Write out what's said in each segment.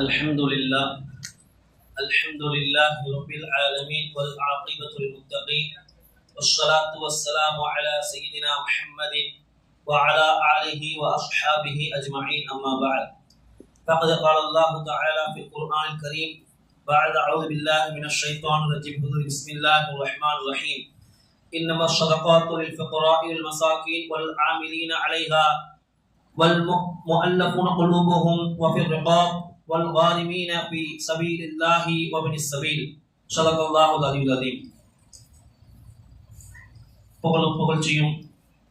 الحمد لله رب العالمين والعاقبة للمتقين والصلاة والسلام على سيدنا محمد وعلى آله وأصحابه أجمعين أما بعد فقد قال الله تعالى في القرآن الكريم بعد أعوذ بالله من الشيطان الرجيم بسم الله الرحمن الرحيم إنما الصدقات للفقراء والمساكين والعاملين عليها والمؤلفون قلوبهم وفي الرقاب والغارمين في سبيل الله وابن السبيل صدق الله العلي العظيم. புகழ்ச்சியும்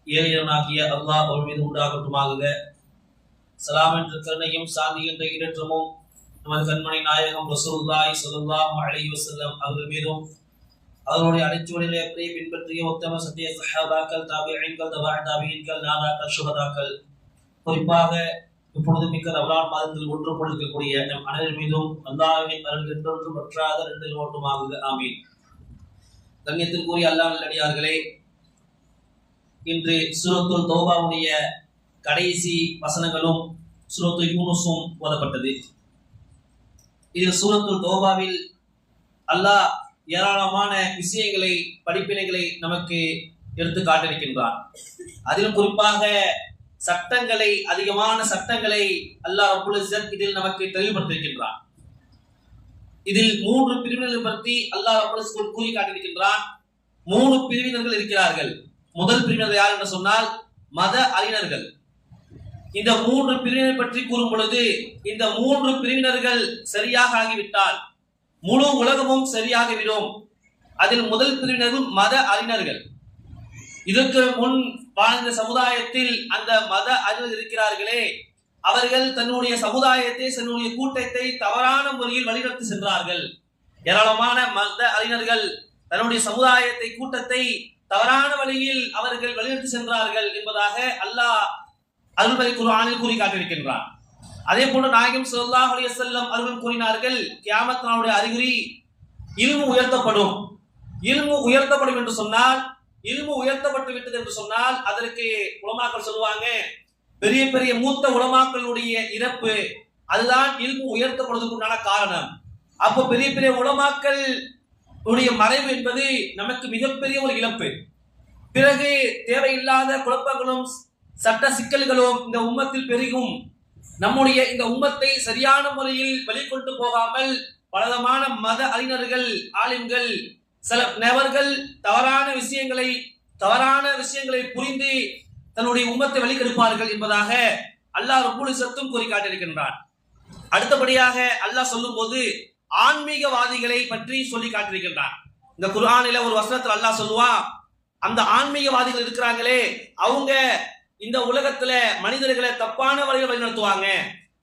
ஏழையனாகிய அல்லாஹ் ஒரு மீது உண்டாகட்டுமாக. சலாம் என்ற கருணையும் சாந்தி என்ற இடற்றமும் நமது கண்மணி நாயகம் ரசூலுல்லாஹி ஸல்லல்லாஹு அலைஹி வஸல்லம் அவர்கள் மீதும் அவருடைய அடிச்சுவடிகளை அப்படியே பின்பற்றிய உத்தம சத்திய சஹாபாக்கள் தாபிஈன்கள் தபாஅ் நாதாக்கள் சுஹதாக்கள் குறிப்பாக இப்பொழுது மிக்க ரமலான் மாதத்தில் ஒன்று கொண்டிருக்கக்கூடிய நம் அனைவர் மீதும் அல்லாஹ்வின் அருள் என்றொன்று பற்றாத ரெண்டு நோட்டுமாக ஆமீன். கண்ணியத்திற்குரிய அல்லாஹ் நல்லடியார்களே, இன்று சூரத்துல் தௌபாவுடைய கடைசி வசனங்களும் சூரத்துல் யூனுஸும் ஓதப்பட்டது. இதில் சூரத்துல் தௌபாவில் அல்லாஹ் ஏராளமான விஷயங்களை படிப்பினைகளை நமக்கு எடுத்து காட்டிருக்கின்றான். அதிலும் குறிப்பாக சட்டங்களை, அதிகமான சட்டங்களை அல்லாஹ் ரப்புல் இஸ்ஸத் இதில் நமக்கு தெளிவுபடுத்தியிருக்கின்றான். இதில் 3 பிரிவினர்கள் பற்றி அல்லாஹ் ரப்புல் இஸ்ஸத் கூறி காட்டியிருக்கின்றான். 3 பிரிவினர்கள் இருக்கிறார்கள். முதல் பிரிவினர் யார் என்று சொன்னால் மத அறிஞர்கள். இந்த 3 பிரிவினர் பற்றி கூறும் பொழுது இந்த 3 பிரிவினர்கள் சரியாக ஆகிவிட்டால் முழு உலகமும் சரியாகிவிடும். அதில் முதல் பிரிவினர்கள் மத அறிஞர்கள். இதற்கு முன் வாழ்ந்த சமுதாயத்தில் அந்த மத அறிஞர்கள் இருக்கிறார்களே, அவர்கள் தன்னுடைய சமுதாயத்தை, தன்னுடைய கூட்டத்தை தவறான முறையில் வழிநடத்தி சென்றார்கள். ஏராளமான மத அறிஞர்கள் தன்னுடைய சமுதாயத்தை, கூட்டத்தை தவறான வழியில் அவர்கள் வழிநடத்தி சென்றார்கள் என்பதாக அல்லாஹ் அருள்மறை குர்ஆனில் கூறி காட்டியிருக்கின்றான். அதே போன்று நாயகம் ஸல்லல்லாஹு அலைஹி வஸல்லம் அவர்கள் கூறினார்கள், கியாமத் நாளுடைய அறிகுறி இல்மு உயர்த்தப்படும். இல்மு உயர்த்தப்படும் என்று சொன்னால், இல்மு உயர்த்தப்பட்டு விட்டது என்று சொன்னால் அதற்கு உலமாக்கள் சொல்லுவாங்க, பெரிய பெரிய மூத்த உலமாக்களுடைய இறப்பு அதுதான் இல்மு உயர்த்தப்படுவதற்குண்டான காரணம். அப்போ பெரிய பெரிய உலமாக்கள் உடைய மறைவு என்பது நமக்கு மிகப்பெரிய ஒரு இழப்பு. பிறகு தேவையில்லாத குழப்பங்களும் சட்ட சிக்கல்களும் இந்த உம்மத்தில் பெருகும். நம்முடைய இந்த உம்மத்தை சரியான முறையில் வெளிக்கொண்டு போகாமல் பலவிதமான மத அறிஞர்கள், ஆலிம்கள், சில நபர்கள் தவறான விஷயங்களை புரிந்து தன்னுடைய உம்மத்தை வழிகெடுப்பார்கள் என்பதாக அல்லாஹ் ரப்புல் இஸ்ஸத்தும் கூறி காட்டியிருக்கின்றான். அடுத்தபடியாக அல்லாஹ் சொல்லும் போது ஆன்மீகவாதிகளை பற்றி சொல்லி காட்டியிருக்கின்றான். இந்த குர்ஆனில ஒரு வசனத்தில் அல்லாஹ் சொல்லுவான், அந்த ஆன்மீகவாதிகள் இருக்கிறாங்களே, அவங்க இந்த உலகத்துல மனிதர்களை தப்பான வழியில் வழிநடத்துவாங்க.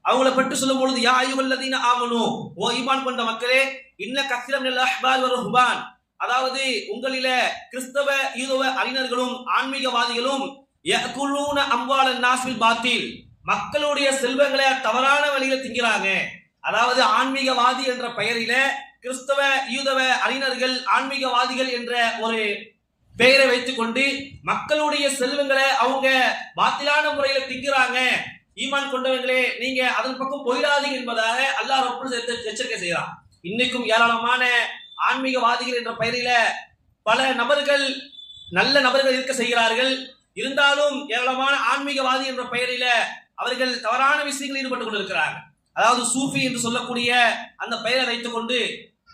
அவங்கள பற்றி சொல்லும் பொழுது யா அய்யுஹல்லதீன ஆமனு, ஓ ஈமான் கொண்ட மக்களே, இன்ன கஸீரம் மினல் அஹ்பார் வ ருஹ்பான், அதாவது உங்களில கிறிஸ்தவ யூதவ அறிஞர்களும் ஆன்மீகவாதிகளும் யஅகுலூன அம்வாலன் நாஸ் பில் பாத்தில், மக்களுடைய செல்வங்களை தவறான வழியில திங்கிறாங்க. அதாவது ஆன்மீகவாதி என்ற பெயரில கிறிஸ்தவ யூதவ அறிஞர்கள் ஆன்மீகவாதிகள் என்ற ஒரு பெயரை வைத்துக் கொண்டு மக்களுடைய செல்வங்களை அவங்க பாத்திலான முறையில திங்கிறாங்க. ஈமான் கொண்டவர்களே, நீங்க அதன் பக்கம் போயிடாதீங்க என்பதாக அல்லாஹ் ரப்புல் எச்சரிக்கை செய்யறான். இன்னைக்கும் ஏராளமான ஆன்மீகவாதிகள் என்ற பெயரில பல நபர்கள், நல்ல நபர்கள் இருக்க செய்கிறார்கள். இருந்தாலும் ஏராளமான ஆன்மீகவாதி என்ற பெயரில அவர்கள் தவறான விஷயங்களில் ஈடுபட்டுக் கொண்டிருக்கிறார்கள். அதாவது சூஃபி என்று சொல்லக்கூடிய அந்த பெயரை வைத்துக் கொண்டு,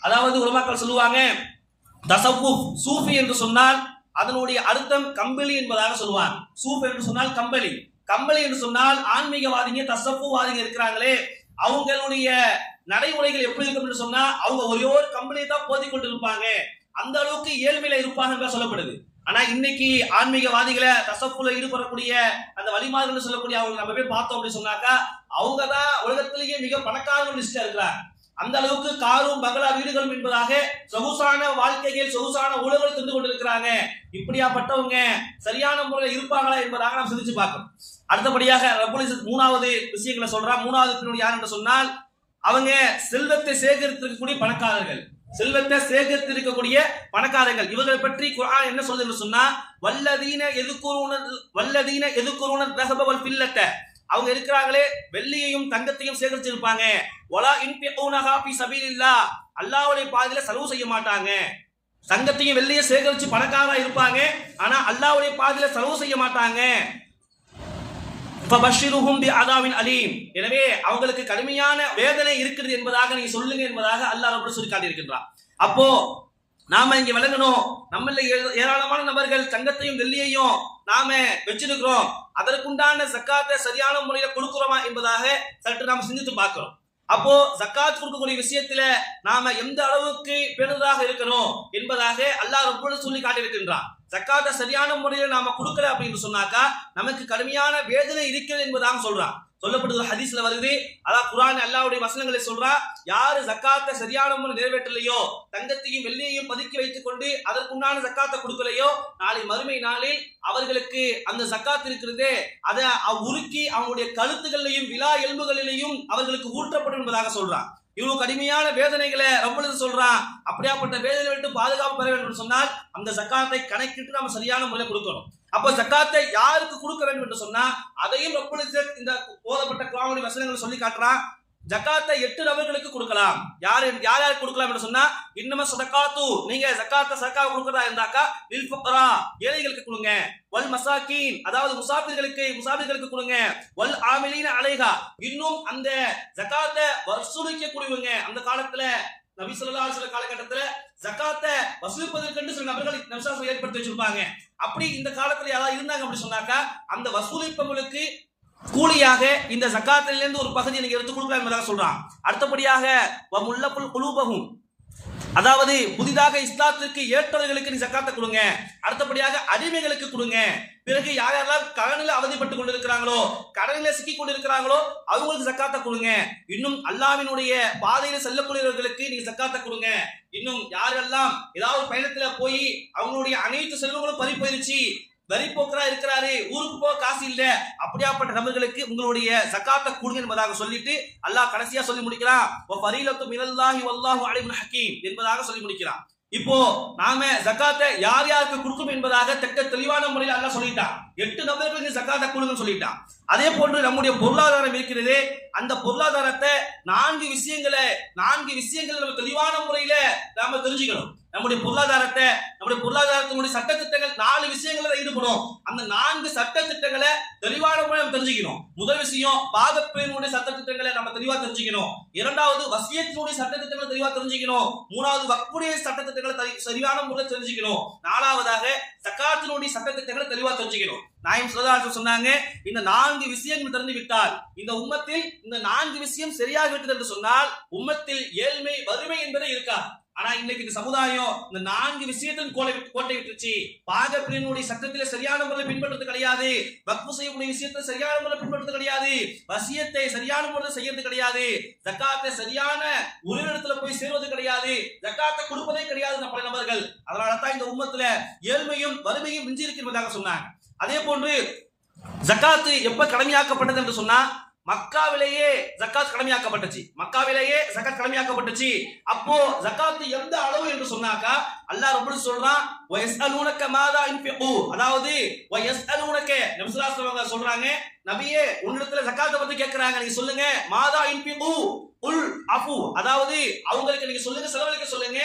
அதாவது உலமாக்கள் சொல்லுவாங்க, தசவ்வுஃப், சூஃபி என்று சொன்னால் அதனுடைய அர்த்தம் கம்பளி என்பதாக சொல்லுவாங்க. சூஃப் என்று சொன்னால் கம்பளி, கம்பளி என்று சொன்னால் ஆன்மீகவாதிங்க, தசவ்வுவாதிங்க இருக்கிறாங்களே, அவங்களுடைய நடைமுறைகள் எப்படி இருக்கும் என்று சொன்னா அவங்க ஒரே ஒரு கம்பெனியை தான் போதிக் கொண்டு இருப்பாங்க, அந்த அளவுக்கு ஏழ்மையில இருப்பாங்க என்று சொல்லப்படுது. ஆனா இன்னைக்கு ஆன்மீகவாதிகளை தசப்புல ஈடுபடக்கூடிய அந்த வழிமார்கள் சொல்லக்கூடிய அவங்க நம்ம போய் பார்த்தோம் அப்படின்னு சொன்னாக்கா அவங்க தான் உலகத்திலேயே மிக பணக்காரர்கள் லிஸ்ட்ல இருக்கிறாங்க. அந்த அளவுக்கு காரும் பங்களா வீடுகளும் என்பதாக சொகுசான வாழ்க்கைகள், சொகுசான உலகங்கள் தின்று கொண்டிருக்கிறாங்க. இப்படியாப்பட்டவங்க சரியான முறையில் இருப்பாங்களா என்பதாக நாம் சிந்திச்சு பார்க்கணும். அடுத்தபடியாக ரப்புல் இஸ்ஸத் 3வது விஷயங்களை சொல்றான். 3வது பிரிவு யார் என்று சொன்னால் அவங்க செல்வத்தை சேகரித்திருக்கக்கூடிய பணக்காரர்கள், செல்வத்தை சேகரித்திருக்கக்கூடிய பணக்காரர்கள். இவர்களை பற்றி குர்ஆன் என்ன சொல்லுது என்று சொன்னா, வல்லதீன எதுக்குருன தஹப வல் ஃபில்லத, அவங்க இருக்கிறாங்களே வெள்ளியையும் தங்கத்தையும் சேகரிச்சிருப்பாங்க. வலா இன்ஃபிஊனஹா ஃபீ ஸபீலில்லாஹ், அல்லாஹ்வுடைய பாதையில செலவு செய்ய மாட்டாங்க. தங்கத்தையும் வெள்ளியை சேகரிச்சு பணக்காரா இருப்பாங்க, ஆனா அல்லாஹ்வுடைய பாதையில செலவு செய்ய மாட்டாங்க. ஃபபஷ்ஷிருஹும் பிஅதாபின் அலீம், எனவே அவங்களுக்கு கடுமையான வேதனை இருக்குது என்பதாக நீங்க சொல்லுங்க என்பதாக அல்லாஹ் ரப்பல் சொல்லி காட்டியிருக்கின்றார். அப்போ நாம இங்க விளங்கணும், நம்மள ஏராளமான நபர்கள் தங்கத்தையும் வெள்ளியையும் நாம வச்சிருக்கிறோம், அதற்குண்டான ஜக்காத்தை சரியான முறையில கொடுக்கிறோமா என்பதாக சற்று நாம சிந்தித்து பார்க்கிறோம். அப்போ ஜக்காத் கொடுக்கக்கூடிய விஷயத்துல நாம எந்த அளவுக்கு பெருதாக இருக்கணும் என்பதாக அல்லாஹ் ரப்பல் சொல்லி காட்டியிருக்கின்றான். ஜக்காத்தை சரியான முறையில் நாம கொடுக்கல அப்படின்னு சொன்னாக்கா நமக்கு கடுமையான வேதனை இருக்கிறது என்பதாக சொல்றான். சொல்லப்படுது ஹதீஸ்ல வருது, அதான் குர்ஆன் அல்லாஹ்வுடைய வசனங்களை சொல்றா, யாரு ஜக்காத்தை சரியான முறை நிறைவேற்றலையோ, தங்கத்தையும் வெள்ளியையும் பதுக்கி வைத்துக் கொண்டு அதற்குண்டான ஜக்காத்தை கொடுக்கலையோ, நாளை மறுமை நாளில் அவர்களுக்கு அந்த ஜக்காத் இருக்கிறதே அதை உருக்கி அவங்களுடைய கழுத்துகளிலையும் விலா எலும்புகளிலையும் அவர்களுக்கு ஊற்றப்படும் என்பதாக சொல்றான். இவ்வளவு கடுமையான வேதனைகளை ரப்பல் சொல்றான். அப்படியாப்பட்ட வேதனை விட்டு பாதுகாப்பு பெற வேண்டும் என்று சொன்னால் அந்த ஜக்காத்தை கணக்கிட்டு நம்ம சரியான முறையில் கொடுக்கணும். அப்போ ஜக்காத்தை யாருக்கு கொடுக்க வேண்டும் என்று சொன்னா அதையும் ரப்பல் இந்த ஓதப்பட்ட குர்ஆனுடைய வசனங்களை சொல்லி காட்டுறான். ஜக்காத்தை 8 நபர்களுக்கு கொடுக்கலாம். யார் யாருக்கு கொடுக்கலாம் என்று சொன்னா, இன்னம ஸதகாத்து, நீங்க ஜக்காத்தை சதகா கொடுக்கறதா இருந்தாக்கா லில் ஃபுக்ரா, ஏழைகளுக்கு கொடுங்க. வல் மசாகீன், அதாவது முசாஃபிர்களுக்கு கொடுங்க. வல் ஆமிலீன அலைஹா, இன்னும் அந்த ஜக்காத்தை வசூலிக்க கூடியவங்க. அந்த காலத்துல நபி ஸல்லல்லாஹு அலைஹி வஸல்லம் காலகட்டத்துல ஜக்காத்தை வசூலிப்பதற்கு சில நபர்கள் நபி ஸல்லல்லாஹு ஏற்படுத்தி வச்சிருப்பாங்க. அப்படி இந்த காலத்துல யாராவது இருந்தாங்க அப்படி சொன்னாக்கா அந்த வசூலிப்பவங்களுக்கு கூலியாக இந்த ஜக்காத்திலிருந்து ஒரு பகுதியை நீங்க எடுத்து கொடுக்கலாம் என்பதாக சொல்றான். அடுத்தபடியாக வமுல்லகுல் குலூபஹும், அதாவது புதிதாக இஸ்லாத்திற்கு ஏற்றவர்களுக்கு நீ ஜக்காத்தை கொடுங்க. அடுத்தபடியாக அடிமைகளுக்கு கொடுங்க. பிறகு யாரெல்லாம் கடனில் அவதிப்பட்டு கொண்டிருக்கிறாங்களோ, கடனில் சிக்கி கொண்டிருக்கிறாங்களோ அவங்களுக்கு ஜக்காத்தை கொடுங்க. இன்னும் அல்லாஹ்வினுடைய பாதையில செல்லக்கூடியவர்களுக்கு நீங்க ஜக்காத்தை கொடுங்க. இன்னும் யாரெல்லாம் ஏதாவது பயணத்துல போய் அவங்களுடைய அனைத்து செல்வங்களும் பறி போயிருச்சு, வரி போக்கரா இருக்கிறாரு, ஊருக்கு போக காசு இல்ல, அப்படியாப்பட்ட நபர்களுக்கு உங்களுடைய ஜக்காத்தை கொடுங்க என்பதாக சொல்லிட்டு அல்லாஹ் கடைசியா சொல்லி முடிக்கிறான், வஃபரீலத்து மினல்லாஹி வல்லாஹு அலீமுல் ஹக்கீம் என்பதாக சொல்லி முடிக்கிறான். இப்போ நாம ஜக்காத்தை யார் யாருக்கு கொடுக்கும் என்பதாக தெளிவான முறையில் அல்லாஹ் சொல்லிட்டான். 8 நபர்களுக்கு ஜக்காத்தை கொடுங்கன்னு சொல்லிட்டான். அதே போன்று நம்முடைய பொருளாதாரம் இருக்கிறது, அந்த பொருளாதாரத்தை 4 விஷயங்களை நம்ம தெளிவான முறையில நாம தெரிஞ்சுக்கணும். நம்முடைய பொருளாதாரத்தினுடைய சட்ட திட்டங்கள் 4 விஷயங்களை ஈடுபடும். அந்த 4 சட்ட திட்டங்களை தெளிவான முறையில் நம்ம தெரிஞ்சுக்கணும். முதல் விஷயம் பாதப்பேனுடைய சட்ட திட்டங்களை நம்ம தெளிவா தெரிஞ்சுக்கணும். இரண்டாவது வசியத்தினுடைய சட்ட திட்டங்களை தெளிவா தெரிஞ்சுக்கணும். மூணாவது வக்ஃபுடைய சட்ட திட்டங்களை சரியான முறையில் தெரிஞ்சுக்கணும். நாலாவதாக ஜக்காத்தினுடைய சட்ட திட்டங்களை தெளிவா தெரிஞ்சுக்கணும். நாயகம் ஸல்லல்லாஹு அலைஹி வஸல்லம் சொன்னாங்க, இந்த 4 விஷயங்கள் தெரிந்து விட்டால், இந்த உம்மத்தில் இந்த 4 விஷயம் சரியாக விட்டது என்று சொன்னால் உம்மத்தில் ஏழ்மை வறுமை என்பதே இருக்காது. ஆனா இன்னைக்கு இந்த சமுதாயம் இந்த 4 விஷயத்தின் கோட்டை விட்டுருச்சு. பாகப்பிரிவினுடைய சட்டத்திலே சரியான முறையில் பின்பற்றுறது கிடையாது, வக்ஃப் செய்யக்கூடிய விஷயத்தை சரியான முறையில் பின்பற்றுறது கிடையாது, வசியத்தை சரியான முறையில் செய்யறது கிடையாது, ஜக்காத்தை சரியான ஒரு இடத்துல போய் சேர்வது கிடையாது, ஜக்காத்தை கொடுப்பதே கிடையாது பல நபர்கள். அதனாலதான் இந்த உம்மத்துல ஏழ்மையும் வறுமையும் மிஞ்சி இருக்கிறதாக சொன்னாங்க. அதே போன்று ஜக்காத்து எப்ப கடமையாக்கப்பட்டது என்று சொன்னா மக்காவிலேயே ஜக்காத் கடமையாக்கப்பட்டுச்சு. அப்போ ஜக்காத் எந்த அளவு என்று சொன்னாக்கா அல்லாஹ் ரப்பல் சொல்றான், வயஸ்அலூனக மாதா இன்ஃபிகு, அதாவது வயஸ்அலூனக நபி ஸல்லல்லாஹு அலைஹி வஸல்லம் சொல்றாங்க, நபியே உன்னிடத்துல ஜக்காத்தை பத்தி கேக்குறாங்க, நீங்க சொல்லுங்க மாதா இன்ஃபிகு உல் அஃபு, அதாவது அவங்களுக்கு நீங்க சொல்லுங்க, செலவழிக்க சொல்லுங்க.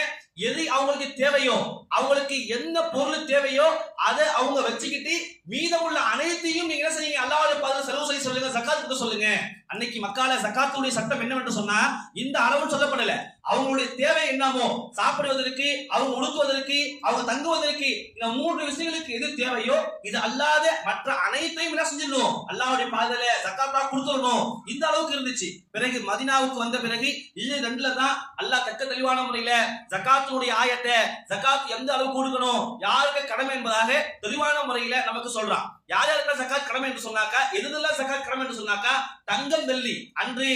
எது அவங்களுக்கு தேவையோ, அவங்களுக்கு என்ன பொருள் தேவையோ அதை அவங்க வச்சுக்கிட்டு மீதமுள்ள அனைத்தையும் நீங்க என்ன செய்யுங்க, அல்லாஹ்வுடைய பாதையில செலவு செய்ய சொல்லுங்க, ஜக்காத் கொடுக்க சொல்லுங்க. அன்னைக்கு மக்கால ஜக்காத்துடைய சட்டம் என்னவென்று சொன்னா இந்த அளவு சொல்லப்படல. அவங்களுடைய தேவை என்னமோ, சாப்பிடுவதற்கு, அவங்க உடுத்துவதற்கு, அவங்க தங்குவதற்கு, இந்த 3 விஷயங்களுக்கு எது தேவையோ இது அல்லாத மற்ற அனைத்தையும் என்ன செஞ்சிடணும், அல்லாஹ்வுடைய பாதையில ஜக்காத்தா கொடுத்துடணும். இந்த அளவுக்கு இருந்துச்சு. பிறகு மதீனாவுக்கு வந்த பிறகு இது 2ல தான் அல்லாஹ் தெளிவான முறையில ஜக்காத்துடைய ஆயத்தை, ஜக்காத் எந்த அளவு கொடுக்கணும், யாருக்கு கடமை என்பதாக தெளிவான முறையில நமக்கு சொல்றான். யார் யாருக்கு ஜக்காத் கடமை என்று சொன்னாக்கா, எதுதெல்லாம் ஜக்காத் கடமை என்று சொன்னாக்கா, தங்கம் வெள்ளி, அன்று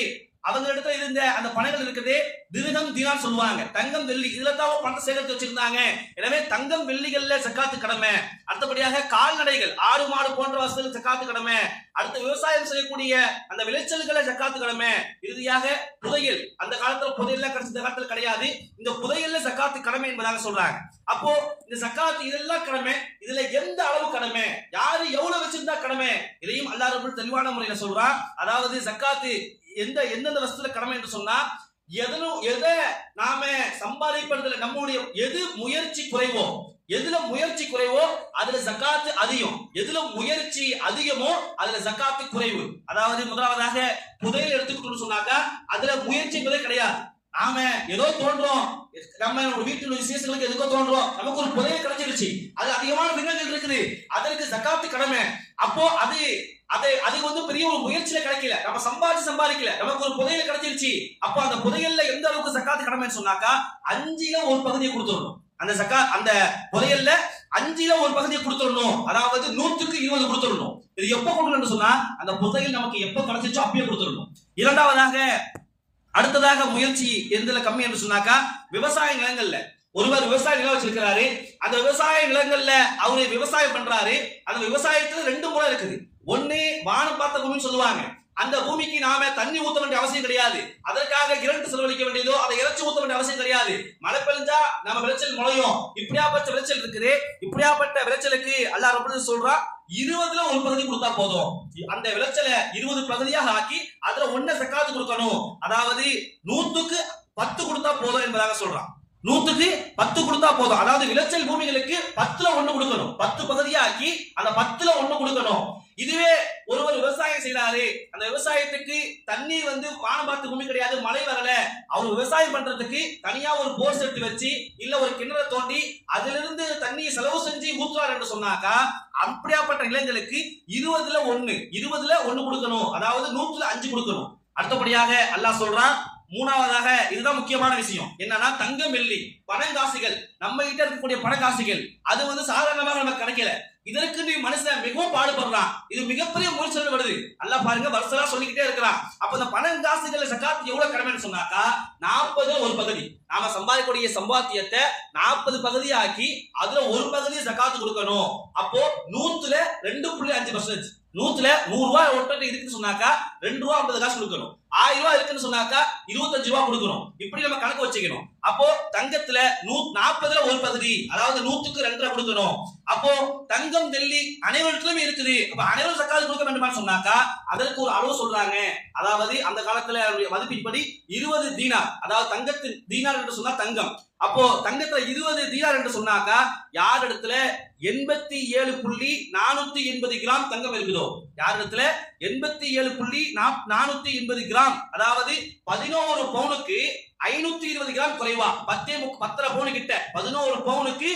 அவங்க இடத்துல இருந்த அந்த பணங்கள் இருக்குது, திர்ஹம் தீனார் சொல்லுவாங்க, தங்கம் வெள்ளி, இதுல தான் பணத்தை சேகரித்து வச்சிருந்தாங்க. எனவே தங்கம் வெள்ளிகள்ல ஜக்காத்து கடமை. அடுத்தபடியாக கால்நடைகள், ஆடு மாடு போன்ற வசதிகள் ஜக்காத்து கடமை. அடுத்து விவசாயம் செய்யக்கூடிய அந்த விளைச்சல்களை ஜக்காத்து கடமை. இறுதியாக புதையல், அந்த காலத்துல புதையல் கிடைச்ச காலத்துல கிடையாது, இந்த புதையல்ல ஜக்காத்து கடமை என்பதாக சொல்றாங்க. அப்போ இந்த ஜக்காத் இதெல்லாம் கடமை, இதுல எந்த அளவு கடமை, யாரு எவ்வளவு வச்சிருந்தா கடமை, இதையும் அல்லாஹ் ரப்பல் தெளிவான முறையில சொல்றான். அதாவது ஜக்காத்து எந்தெந்த வஸ்துல கடமை என்று சொன்னா, எதை நாம சம்பாதிப்பதில் நம்முடைய எது முயற்சி குறைவோ, எதுல முயற்சி குறைவோ அதுல ஜக்காத்து அதிகம், எதுல முயற்சி அதிகமோ அதுல ஜக்காத்து குறைவு. அதாவது முதலாவதாக புதையல் எடுத்துக்கிட்டோம்னு சொன்னாக்கா அதுல முயற்சி என்பதே கிடையாது. நாம ஏதோ தோன்றோம், நம்ம வீட்டு விசேஷங்களுக்கு எதுக்கோ தோன்றோம், நமக்கு ஒரு புதையல் கிடைச்சிருச்சு, அது அதிகமான தினங்கள் இருக்குது, அதற்கு ஜக்காத்து கடமை. அப்போ அது பெரிய ஒரு முயற்சியில கிடைக்கல, நம்ம சம்பாதிக்கல, நமக்கு ஒரு புதையல் கிடைச்சிருச்சு. அப்போ அந்த புதையல்ல எந்த அளவுக்கு ஜக்காத்து கடமைன்னு சொன்னாக்கா 5ல ஒரு பகுதியை கொடுத்துடணும். அந்த புதையல்ல 5ல ஒரு பகுதியை கொடுத்துடணும். அதாவது 100க்கு 20 கொடுத்துடணும். இது எப்ப கொடுக்கணும்னு சொன்னா அந்த புதையல் நமக்கு எப்ப கிடைச்சிச்சோ அப்பயே கொடுத்துடணும். இரண்டாவதாக அடுத்ததாக முயற்சி எதுல கம்மி என்று சொன்னாக்கா விவசாய நிலங்கள்ல ஒருவர் விவசாய நிலம் வச்சிருக்கிறாரு, அந்த விவசாய நிலங்கள்ல அவரு விவசாயம் பண்றாரு. அந்த விவசாயத்துல 2 முறை இருக்குது. ஒண்ணு வானம் பார்த்த பூமின்னு சொல்லுவாங்க, அந்த பூமிக்கு நாம தண்ணி ஊத்த வேண்டிய அவசியம் கிடையாது, அதற்காக இரண்டு செலவழிக்க வேண்டியதோ அதை இறைச்சி ஊத்த வேண்டிய அவசியம் கிடையாது. மழை பெஞ்சா நம்ம விளைச்சல் முளையும். இப்படியாப்பட்ட விளைச்சல் இருக்குது. இப்படியாப்பட்ட விளைச்சலுக்கு அல்லாஹ் ரப்பல் சொல்றா 20ல ஒரு பகுதி கொடுத்தா போதும். அந்த விளைச்சலை 20 பகுதியாக ஆக்கி அதுல 1 ஜக்காத்து கொடுக்கணும். அதாவது 100க்கு 10 கொடுத்தா போதும் என்பதாக சொல்றான். 100க்கு 10 கொடுத்தா போதும். அதாவது விளைச்சல் பூமிகளுக்கு 10ல 1 கொடுக்கணும். 10 பகுதியா ஆக்கி அந்த 10ல 1 கொடுக்கணும். இதுவே ஒருவர் விவசாயம் செய்யறாரு, அந்த விவசாயத்துக்கு தண்ணீர் வானம் பார்த்த பூமி கிடையாது, மழை வரல, அவர் விவசாயம் பண்றதுக்கு தனியா ஒரு போர் செட்டு வச்சு இல்ல ஒரு கிணறு தோண்டி அதிலிருந்து தண்ணியை செலவு செஞ்சு ஊத்துறாரு என்று சொன்னாக்கா அப்படியாப்பட்ட நிலங்களுக்கு 20ல 1 கொடுக்கணும். அதாவது 100ல 5 கொடுக்கணும். அடுத்தபடியாக அல்லாஹ் சொல்றான், மூணாவதாக இதுதான் முக்கியமான விஷயம் என்னன்னா, தங்கம் வெள்ளி பணங்காசுகள் நம்ம கிட்ட இருக்கக்கூடிய பணங்காசுகள் அது சாதாரணமாக நமக்கு கிடைக்கல. இதற்கு நீ மனுஷன் மிகவும் பாடுபடுறான். இது மிகப்பெரிய முயற்சி வருது. அல்லாஹ் பாருங்க வருஷலா சொல்லிக்கிட்டே இருக்கிறான். அப்ப இந்த பணங்காசுகள் ஜக்காத் எவ்வளவு கடமைன்னு சொன்னாக்கா 40ல ஒரு பகுதி. நாம சம்பாதிக்கக்கூடிய சம்பாத்தியத்தை 40 பகுதி ஆக்கி அதுல ஒரு பகுதி ஜக்காத்து கொடுக்கணும். அப்போ 100ல 2.5%. 100ல 100 ரூபாய் ஒட்டை இருக்குன்னு சொன்னாக்கா 2 ரூபாய் 50 காசு கொடுக்கணும். 1000 ரூபாய் இருக்குன்னு சொன்னாக்கா 25 ரூபாய் கொடுக்கணும். இப்படி நம்ம கணக்கு வச்சுக்கணும். அப்போ தங்கத்துல 40ல ஒரு பகுதி, அதாவது 100க்கு 2 கொடுக்கணும். அப்போ தங்கம் வெள்ளி அனைவருக்கும் இருக்குது. அப்ப அனைவரும் ஜக்காத் கொடுக்க வேண்டுமா சொன்னாக்கா அதற்கு ஒரு அளவு சொல்றாங்க. அதாவது அந்த காலத்துல மதிப்பின்படி 20 தீனார், அதாவது தங்கத்தின் தீனார் என்று சொன்னா தங்கம். அப்போ தங்கத்துல 20 தீனார் என்று சொன்னாக்கா யார் இடத்துல 87.480 கிராம் தங்கம் இருக்குதோ, யார் இடத்துல 87.480 கிராம், அதாவது 11 பவுனுக்கு 520 கிராம் குறைவா, 10 பவுனு கிட்ட 11 பவுனுக்கு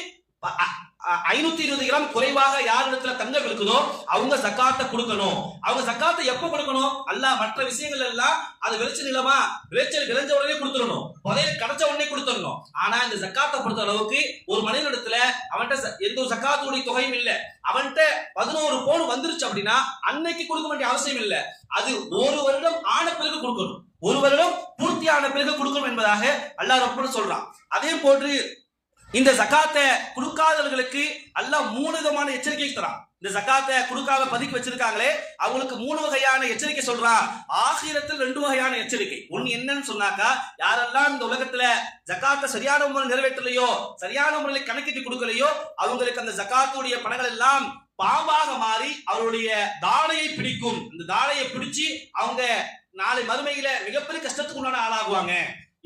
520 கிராம் குறைவாக யார் இடத்துல தங்கம் இருக்குதோ அவங்க ஜக்காத்தை கொடுக்கணும். அவங்க ஜக்காத்தை எப்ப கொடுக்கணும்? அல்லாஹ் மற்ற விஷயங்கள் எல்லாம் அது விளைச்சல் நிலமா விளைச்சல் விளைஞ்ச உடனே கொடுத்துடணும், புதையல் கிடைச்ச உடனே கொடுத்துடணும். ஆனா இந்த ஜக்காத்தை பொறுத்த அளவுக்கு ஒரு மனிதனிடத்துல அவன்கிட்ட எந்த ஒரு ஜக்காத்துடைய தொகையும் இல்ல, அவன்கிட்ட 11 பவுன் வந்துருச்சு அப்படின்னா அன்னைக்கு கொடுக்க வேண்டிய அவசியம் இல்ல. அது ஒரு வருடம் ஆன பிறகு கொடுக்கணும், ஒரு வருடம் பூர்த்தியான பிறகு கொடுக்கணும் என்பதாக அல்லாஹ் ரப்பல் சொல்றான். அதே போன்று இந்த ஜக்காத்தை கொடுக்காதவர்களுக்கு அல்லாஹ் 3 விதமான எச்சரிக்கை தரான். இந்த ஜக்காத்தை கொடுக்காம பதுக்கி வச்சிருக்காங்களே அவங்களுக்கு 3 வகையான எச்சரிக்கை சொல்றான். ஆகிரத்தில் 2 வகையான எச்சரிக்கை. ஒன்னு என்னன்னு சொன்னாக்கா, யாரெல்லாம் இந்த உலகத்துல ஜக்காத்தை சரியான முறையில் நிறைவேற்றலையோ, சரியான முறையில் கணக்கிட்டு கொடுக்கலையோ அவங்களுக்கு அந்த ஜக்காத்துடைய பணங்கள் எல்லாம் பாம்பாக மாறி அவருடைய தாடையை பிடிக்கும். இந்த தாடையை பிடிச்சு அவங்க நாளை மறுமையில மிகப்பெரிய கஷ்டத்துக்கு உண்டான ஆளாகுவாங்க.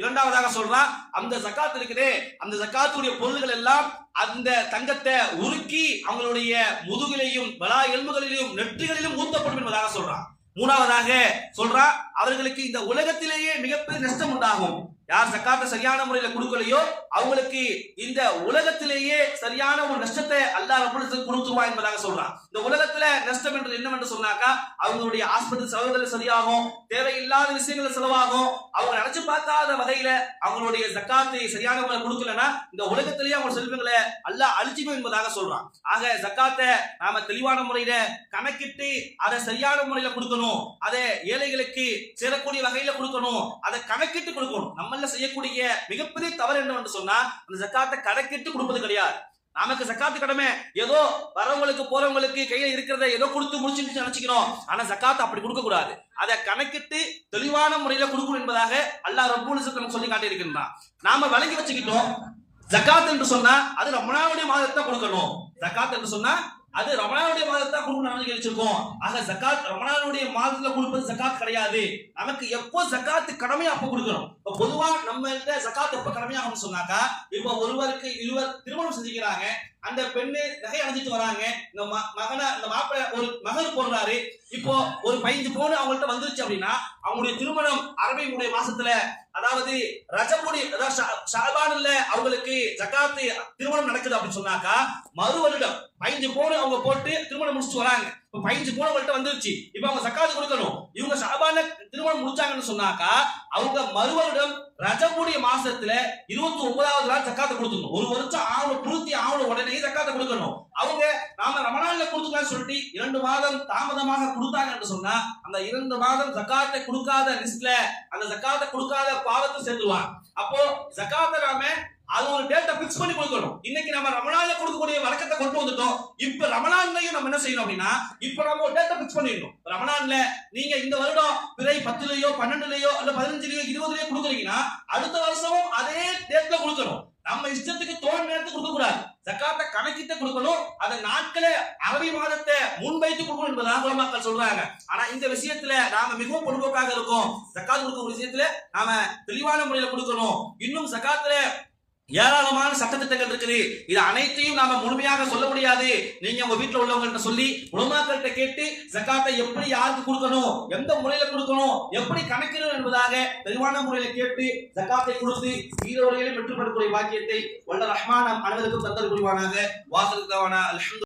இரண்டாவதாக சொல்றான், அந்த ஜக்காத் இருக்குதே அந்த ஜக்காத்துடைய பொருள்கள் எல்லாம் அந்த தங்கத்தை உருக்கி அவங்களுடைய முதுகிலையும் பலா எலும்புகளிலும் நெற்றிகளிலும் ஊத்தப்படும் என்பதாக சொல்றான். மூணாவதாக சொல்றான், அவர்களுக்கு இந்த உலகத்திலேயே மிகப்பெரிய நஷ்டம் உண்டாகும். யார் ஜக்காத்தை சரியான முறையில் கொடுக்கலையோ அவங்களுக்கு இந்த உலகத்திலேயே சரியான ஒரு நஷ்டத்தை அல்லாஹ் ரப்பல் கொடுத்துருவான் என்பதாக சொல்றான். இந்த உலகத்துல நஷ்டம் என்று என்னவென்று சொன்னாக்கா அவங்களுடைய ஆஸ்பத்திரி செலவுகள் சரியாகும், தேவையில்லாத விஷயங்கள் செலவாகும், அவங்க நினைச்சு பார்க்காத வகையில அவங்களுடைய ஜக்காத்தை சரியான முறையில் கொடுக்கலன்னா இந்த உலகத்திலேயே அவங்க செல்வங்களை அல்லாஹ் அழிச்சிடும் என்பதாக சொல்றான். ஆக ஜக்காத்தை நாம தெளிவான முறையில கணக்கிட்டு அதை சரியான முறையில கொடுக்கணும், அதை ஏழைகளுக்கு சேரக்கூடிய வகையில கொடுக்கணும், அதை கணக்கிட்டு கொடுக்கணும். நம்ம செய்யக்கூடிய மிகப்பெரிய தவறு என்னவென்று சொன்னா அந்த ஜக்காத்தை கணக்கிட்டு கொடுப்பது கிடையாது. நமக்கு ஜக்காத்து கடமை ஏதோ வரவங்களுக்கு போறவங்களுக்கு கையில இருக்கிறத ஏதோ கொடுத்து முடிச்சுட்டு நினைச்சுக்கிறோம். ஆனா ஜக்காத் அப்படி கொடுக்க கூடாது. அதை கணக்கிட்டு தெளிவான முறையில கொடுக்கணும் என்பதாக அல்லாஹ் ரப்பல் இஸ்ஸத் சொல்லி காட்டி இருக்கின்றான். நாம விளங்கி வச்சுக்கிட்டோம் ஜகாத் என்று சொன்னா அது ரமலானுடைய மாதத்தை கொடுக்கணும். ஜகாத் என்று சொன்னா அது ரமலானுடைய மாதத்தை கொடுக்கணும் அங்கீகரிச்சிருக்கோம். ஆக ஜகாத் ரமலானுடைய மாதத்துல கொடுப்பது ஜகாத் கிடையாது. நமக்கு எப்போ ஜகாத் கடமையா அப்ப கொடுக்கணும். இப்ப பொதுவா நம்ம ஜகாத் எப்ப கடமையாகும் சொன்னாக்கா, இப்போ ஒருவருக்கு இருவர் திருமணம் செஞ்சுக்கிறாங்க, அந்த பெண்ணு நகை அணிஞ்சிட்டு வராங்க, இந்த மகனை இந்த மாப்பிள்ளை ஒரு மகன் போடுறாரு, இப்போ ஒரு 15 பவுன் அவங்கள்ட்ட வந்துருச்சு அப்படின்னா அவங்களுடைய திருமணம் அரபியுடைய மாசத்துல, அதாவது ரஜபுடைய ஷாபான்ல அவங்களுக்கு ஜகாத்து திருமணம் நடக்குது அப்படின்னு சொன்னாக்கா, மறு வருடம் 15 பவுன் அவங்க போட்டு திருமணம் முடிச்சுட்டு வராங்க. இப்ப 15 பவுன் அவங்கள்ட்ட வந்துருச்சு, இப்ப அவங்க ஜகாத்து கொடுக்கணும். இவங்க ஷாபான திருமணம் முடிச்சாங்கன்னு சொன்னாக்கா அவங்க மறு வருடம் ரஜபுடைய மாசத்துல 29வது நாள் ஜகாத்தை கொடுத்துக்கணும். ஒரு வருஷம் ஆவணம் பூர்த்தி ஆவணம் உடனே ஜகாத்தை கொடுக்கணும். அவங்க நாம ரமலான்ல கொடுத்துக்கலாம் சொல்லிட்டு 2 மாதம் தாமதமாக கொடுத்தாங்க என்று சொன்னா அந்த 2 மாதம் ஜகாத்தை கொடுக்காத லிஸ்ட்ல அந்த ஜகாத்தை கொடுக்காத பாவத்தை சேர்த்துவாங்க. அப்போ ஜகாத்தை நாம அது ஒரு டேட்டா பிக்ஸ் பண்ணி கொடுக்கணும். இன்னைக்கு நம்ம ரமலான்ல கொடுக்கக்கூடிய வழக்கத்தை கொண்டு வந்துட்டோம். இப்ப ரமலான்லயும் நம்ம என்ன செய்யணும் அப்படின்னா, இப்ப நம்ம ஒரு டேட்டா பிக்ஸ் பண்ணிடணும். ரமலான்ல நீங்க இந்த வருடம் பிறை 10லயோ 12லயோ அல்ல 15லயோ 20லயோ கொடுக்குறீங்கன்னா அடுத்த வருஷமும் அதே டேட்ல கொடுக்கணும். நம்ம இஷ்டத்துக்கு தோன் நேரத்துக்கு கொடுக்க கூடாது. ஜகாத்தை கணக்கிட்டு கொடுக்கணும். அந்த நாட்களே அரபி மாதத்தை முன்வைத்து கொடுக்கணும் என்பதாக உலமாக்கள் சொல்றாங்க. ஆனா இந்த விஷயத்துல நாம மிகவும் பொதுவாக இருக்கோம். ஜகாத் கொடுக்கும் விஷயத்துல நாம தெளிவான முறையில கொடுக்கணும். இன்னும் ஜகாத்துல ஏராளமான சட்டத்திட்டங்கள் இருக்குது. இது அனைத்தையும் நாம முழுமையாக சொல்ல முடியாது. நீங்க உங்க வீட்டுல உள்ளவங்கள்ட்ட சொல்லி உலமாக்கள்கிட்ட கேட்டு ஜகாத்தை எப்படி யாருக்கு கொடுக்கணும், எந்த முறையில கொடுக்கணும், எப்படி கணக்கிடணும் என்பதாக தெளிவான முறையில கேட்டு ஜகாத்தை கொடுத்து ஈரோடையிலும் பெற்றுப்படக்கூடிய பாக்கியத்தை வல்ல ரஹ்மான் அனைவருக்கும் தந்தர் புரிவானாக. வாசலுக்கான அல்ஹம்துலில்லாஹ்.